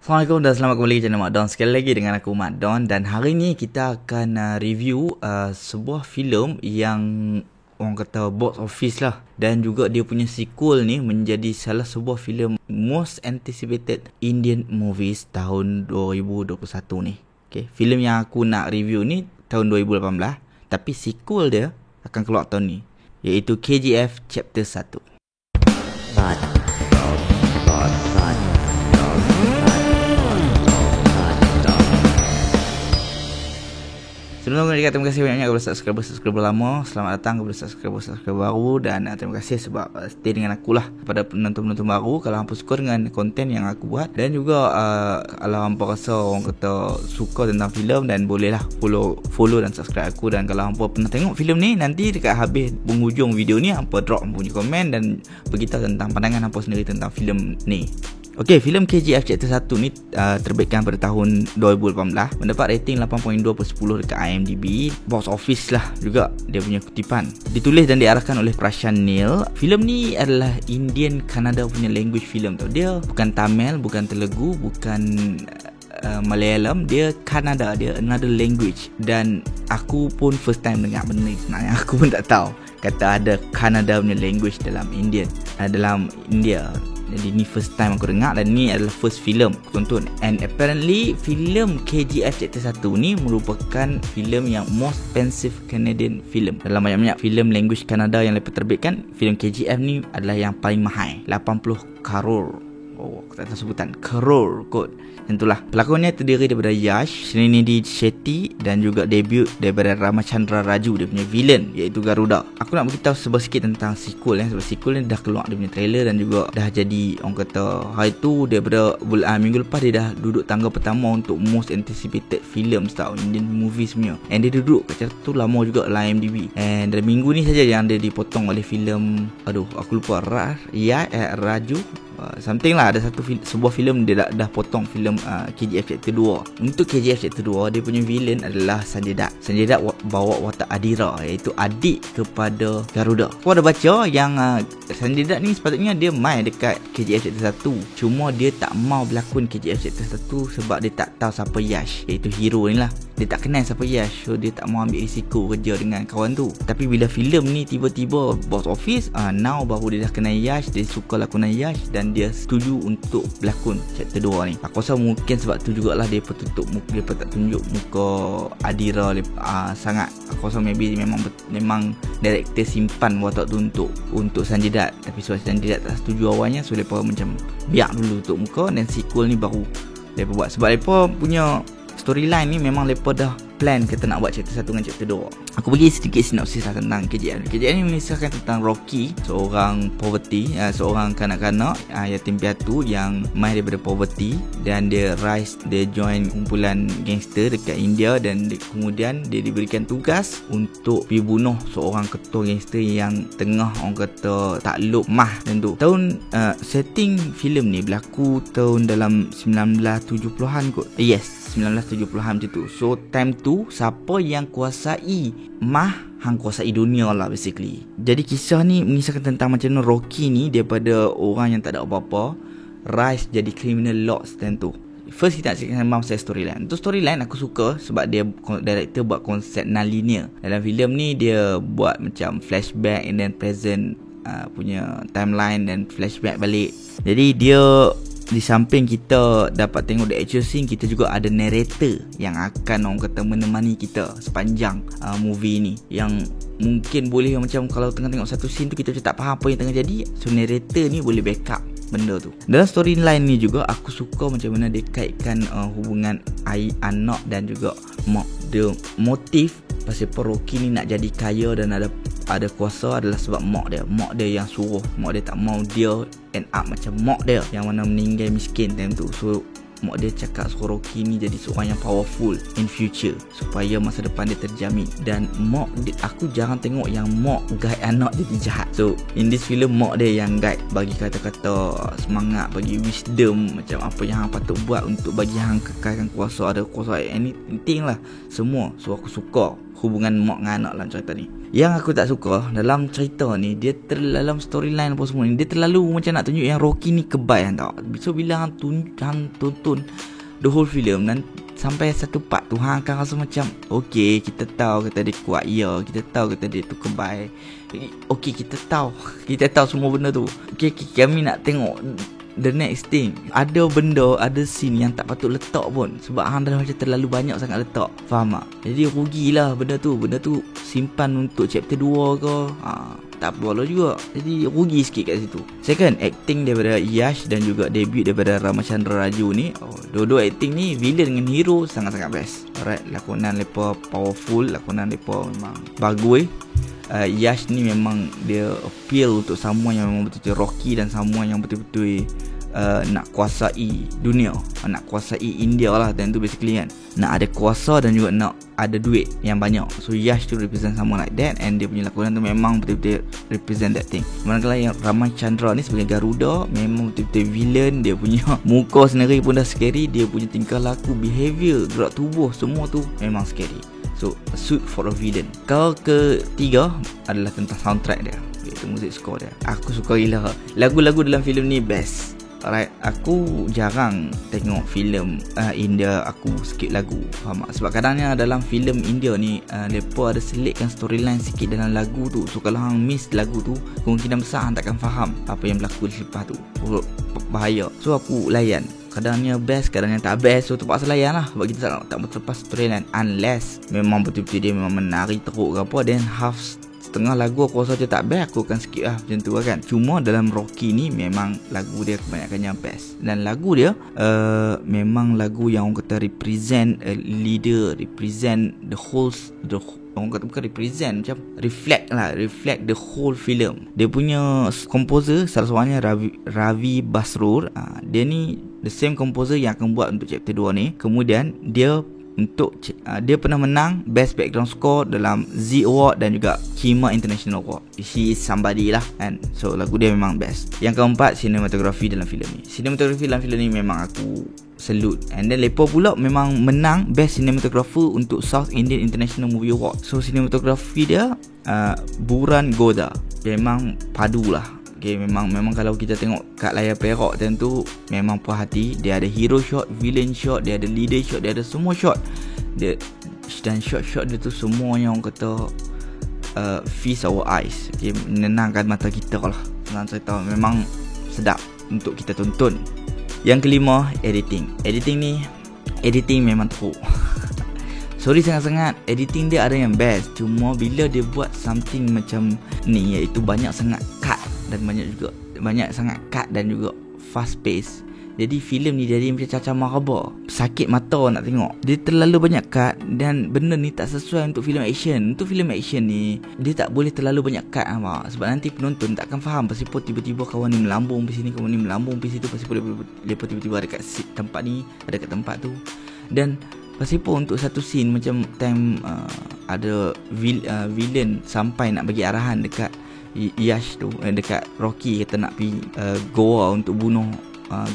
Assalamualaikum dan selamat kembali ke channel Mak Don. Sekali lagi dengan aku Mak Don, dan hari ni kita akan review sebuah filem yang orang kata box office lah, dan juga dia punya sequel ni menjadi salah sebuah filem most anticipated Indian movies tahun 2021 ni. Okay, filem yang aku nak review ni tahun 2018, tapi sequel dia akan keluar tahun ni, iaitu KGF Chapter 1. Sebelum itu, terima kasih banyak kepada subscriber lama. Selamat datang kepada subscriber baru, dan terima kasih sebab stay dengan aku lah. Kepada penonton-penonton baru, kalau hampa suka dengan konten yang aku buat, dan juga kalau hampa rasa orang kata suka tentang filem, dan bolehlah follow dan subscribe aku. Dan kalau hampa pernah tengok filem ni, nanti dekat habis penghujung video ni hampa drop hampa punya komen dan beritahu tentang pandangan hampa sendiri tentang filem ni. Okey, filem KGF Chapter 1 ni terbitkan pada tahun 2018, mendapat rating 8.2/10 dekat IMDb. Box office lah juga dia punya kutipan. Ditulis dan diarahkan oleh Prashant Neel. Filem ni adalah Indian Kannada punya language film tau. Dia bukan Tamil, bukan Telugu, bukan Malayalam, dia Kannada, dia another language. Dan aku pun first time dengar benda ni sebenarnya. Aku pun tak tahu kata ada Kannada punya language dalam India. Jadi ni first time aku dengar, dan ni adalah first filem aku tonton. And apparently filem KGF Chapter 1 ni merupakan filem yang most expensive Canadian film. Dalam banyak-banyak filem language Kanada yang lepas terbitkan, filem KGF ni adalah yang paling mahal, 80 crore. Oh, aku tak tahu sebutan, crore kot. Tentulah. Pelakonnya terdiri daripada Yash, Srinidhi Shetty, dan juga debut daripada Ramachandra Raju, dia punya villain, iaitu Garuda. Aku nak beritahu sikit tentang sequel sebab sequel ni dah keluar dia punya trailer, dan juga dah jadi orang kata hari tu daripada minggu lepas dia dah duduk tangga pertama untuk most anticipated films tau, Indian movies punya. And dia duduk kat cara tu lama juga dalam IMDb. And dalam minggu ni saja yang dia dipotong oleh filem, aku lupa, Raju something lah. Ada sebuah filem dia dah potong filem KGF Chapter 2. Untuk KGF Chapter 2, dia punya villain adalah Sanjay Dutt. Sanjay Dutt bawa watak Adira, iaitu adik kepada Garuda. Aku ada baca yang Sanjay Dutt ni sepatutnya dia main dekat KGF Chapter 1, cuma dia tak mau berlakon KGF Chapter 1 sebab dia tak tahu siapa Yash, iaitu hero ni lah. Dia tak kenal siapa Yash, so dia tak mau ambil risiko kerja dengan kawan tu. Tapi bila filem ni tiba-tiba box office, now baru dia dah kenal Yash, dia suka lakonan Yash, dan dia setuju untuk berlakon Chapter 2 ni. Aku rasa mungkin sebab tu jugalah dia tak tunjuk muka Adira sangat. Aku rasa maybe memang director simpan watak tu untuk Sanjay Dutt. Tapi sebab Sanjay Dutt tak setuju awalnya, so mereka macam biar dulu untuk muka, dan sequel ni baru mereka buat. Sebab mereka punya storyline ni memang mereka dah plan kata nak buat Chapter 1 dengan Chapter 2. Aku bagi sedikit sinopsis lah tentang KGF. KGF ni mengisahkan tentang Rocky, seorang poverty, seorang kanak-kanak yatim piatu yang main daripada poverty, dan dia join kumpulan gangster dekat India, dan kemudian dia diberikan tugas untuk pergi bunuh seorang ketua gangster yang tengah orang kata takluk mah tentu. Setting filem ni berlaku tahun dalam 1970-an kot. Yes, 1970-an macam tu. So time tu siapa yang kuasai mah, hang kuasai dunia lah basically. Jadi kisah ni mengisahkan tentang macam mana Rocky ni daripada orang yang tak ada apa-apa rise jadi criminal lords tentu. First kita nak cakap tentang storyline. Untuk storyline aku suka sebab dia director buat konsep non-linear. Dalam filem ni dia buat macam flashback and then present punya timeline, dan flashback balik. Jadi dia di samping kita dapat tengok the actual scene, kita juga ada narrator yang akan orang kata menemani kita sepanjang movie ni, yang mungkin boleh macam kalau tengah tengok satu scene tu kita macam tak faham apa yang tengah jadi, so narrator ni boleh backup benda tu. Dalam storyline ni juga aku suka macam mana dia kaitkan hubungan anak dan juga mak. Dia motif pasal Rocky ni nak jadi kaya dan ada kuasa adalah sebab mak dia yang suruh. Mak dia tak mau dia end up macam mak dia yang mana meninggal miskin time tu. So mak dia cakap suruh Rocky ni jadi seorang yang powerful in future supaya masa depan dia terjamin. Dan mak dia, aku jarang tengok yang mak guide anak jadi jahat. So in this film mak dia yang guide, bagi kata-kata semangat, bagi wisdom macam apa yang hang patut buat untuk bagi hang kekalkan kuasa, ada kuasa anything lah semua. So aku suka hubungan mak dengan anak dalam cerita ni. Yang aku tak suka dalam cerita ni, dia dalam storyline apa semua ni, dia terlalu macam nak tunjuk yang Rocky ni kebal tau. So bila hang tonton the whole film dan sampai satu part tu, hang akan rasa macam okay, kita tahu kata dia kuat, ya, kita tahu kata dia tu kebal, okay, kita tahu semua benda tu. Okay, kami nak tengok the next thing. Ada benda, ada scene yang tak patut letak pun, sebab hang dah macam terlalu banyak sangat letak. Faham tak? Jadi rugilah benda tu simpan untuk chapter 2 ke, tak apalah juga. Jadi rugi sikit kat situ. Second, acting daripada Yash dan juga debut daripada Ramachandra Raju ni, dua-dua acting ni, villain dengan hero sangat-sangat best. Alright, lakonan mereka powerful, lakonan mereka memang bagus. Yash ni memang dia appeal untuk semua yang memang betul-betul Rocky dan semua yang betul-betul nak kuasai dunia, nak kuasai India lah. Dan tu basically kan, nak ada kuasa dan juga nak ada duit yang banyak. So Yash tu represent someone like that, and dia punya lakonan tu memang betul-betul represent that thing. Manakala yang Ramachandra ni sebagai Garuda, memang betul-betul villain. Dia punya muka sendiri pun dah scary, dia punya tingkah laku, behavior, gerak tubuh, semua tu memang scary. So a suit for a villain. Kalau ketiga adalah tentang soundtrack dia, iaitu music score dia. Aku suka gila lagu-lagu dalam filem ni, best. Alright, aku jarang tengok filem India aku skip lagu. Faham tak? Sebab kadangnya dalam filem India ni mereka ada selitkan storyline sikit dalam lagu tu. So kalau hang miss lagu tu, kemungkinan besar hang takkan faham apa yang berlaku di selepas tu. Bahaya. So aku layan. Kadangnya best, kadangnya tak best. So terpaksa layan lah, sebab kita tak terlepas storyline. Unless memang betul-betul dia memang menari teruk ke apa, then half setengah lagu aku rasa dia tak best, aku akan skip lah, macam tu kan. Cuma dalam Rocky ni memang lagu dia kebanyakannya best. Dan lagu dia memang lagu yang orang kata represent a leader, represent the whole orang kata bukan represent, macam reflect the whole film. Dia punya composer salah seorangnya Ravi Basrur. Dia ni the same composer yang akan buat untuk chapter 2 ni. Kemudian dia pernah menang Best Background Score dalam Z Award dan juga Kima International Award. He is somebody lah kan. So lagu dia memang best. Yang keempat, cinematography dalam filem ni. Cinematography dalam filem ni memang aku salute. And then lepa pula memang menang Best Cinematographer untuk South Indian International Movie Award. So cinematography dia Buran Goda memang padu lah. Okay, memang kalau kita tengok kat layar perak tentu memang puas hati. Dia ada hero shot, villain shot, dia ada leader shot, dia ada semua shot. Dan shot dia tu semuanya orang kata feast our eyes. Okay, menenangkan mata kita lah. Senang cerita, memang sedap untuk kita tonton. Yang kelima, editing. Editing memang teruk. Sorry sangat-sangat, editing dia ada yang best. Cuma bila dia buat something macam ni, iaitu banyak sangat cut dan juga fast pace. Jadi filem ni jadi macam cacar maraba, sakit mata nak tengok. Dia terlalu banyak cut dan benda ni tak sesuai untuk filem action. Untuk filem action ni dia tak boleh terlalu banyak cut sebab nanti penonton tak akan faham. Pasal tiba-tiba kawan ni melambung pergi sini, kawan ni melambung pergi situ, pasal lepas tiba-tiba ada kat tempat ni, ada kat tempat tu. Dan pasal untuk satu scene macam time ada villain sampai nak bagi arahan dekat Yash tu, dekat Rocky kata nak pergi Goa untuk bunuh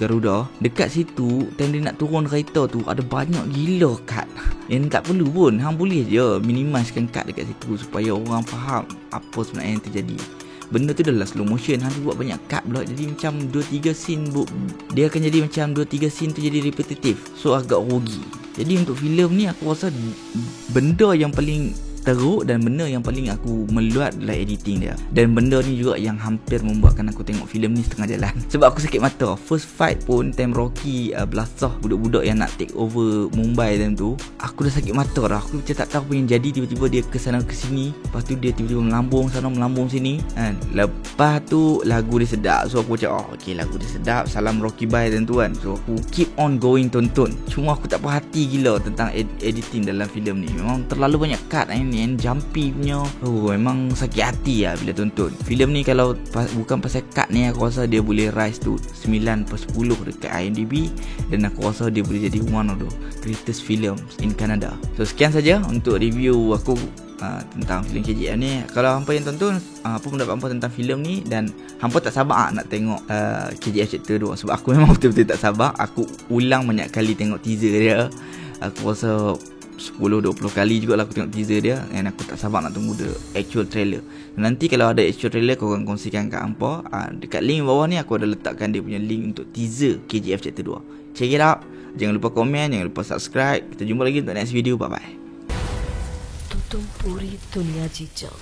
Garuda. Dekat situ time dia nak turun kereta tu, ada banyak gila cut yang tak perlu pun. Hang boleh je minimizekan cut dekat situ supaya orang faham apa sebenarnya yang terjadi. Benda tu adalah slow motion, hang buat banyak cut pula. Jadi macam 2-3 scene dia akan jadi macam 2-3 scene tu jadi repetitif. So agak rugi. Jadi untuk filem ni aku rasa benda yang paling teruk dan benda yang paling aku meluat adalah editing dia. Dan benda ni juga yang hampir membuatkan aku tengok filem ni setengah jalan. Sebab aku sakit mata. First fight pun time Rocky belasah budak-budak yang nak take over Mumbai time tu, aku dah sakit mata dah. Aku macam tak tahu apa yang jadi. Tiba-tiba dia ke sana ke sini, lepas tu dia tiba-tiba melambung sana melambung sini kan. Lepas tu lagu dia sedap. So aku macam okay, lagu dia sedap, salam Rocky Bye time tu kan. So aku keep on going tonton. Cuma aku tak perhati gila tentang editing dalam filem ni. Memang terlalu banyak cut and jumpy punya. Memang sakit hati lah bila tonton filem ni. Kalau bukan pasal cut ni, aku rasa dia boleh rise to 9/10 dekat IMDb. Dan aku rasa dia boleh jadi one of the greatest films in Canada. So sekian saja untuk review aku tentang filem KGF ni. Kalau hampa yang tonton, apa pendapat hampa tentang filem ni, dan hampa tak sabar nak tengok KGF chapter 2. Sebab aku memang betul-betul tak sabar. Aku ulang banyak kali tengok teaser dia. Aku rasa 10-20 kali jugalah aku tengok teaser dia, dan aku tak sabar nak tunggu the actual trailer. Nanti kalau ada actual trailer, aku akan kongsikan kat hampa. Dekat link bawah ni aku ada letakkan dia punya link untuk teaser KGF chapter 2. Check it out. Jangan lupa komen, jangan lupa subscribe. Kita jumpa lagi untuk next video. Bye bye. Tutup puri dunia jijak.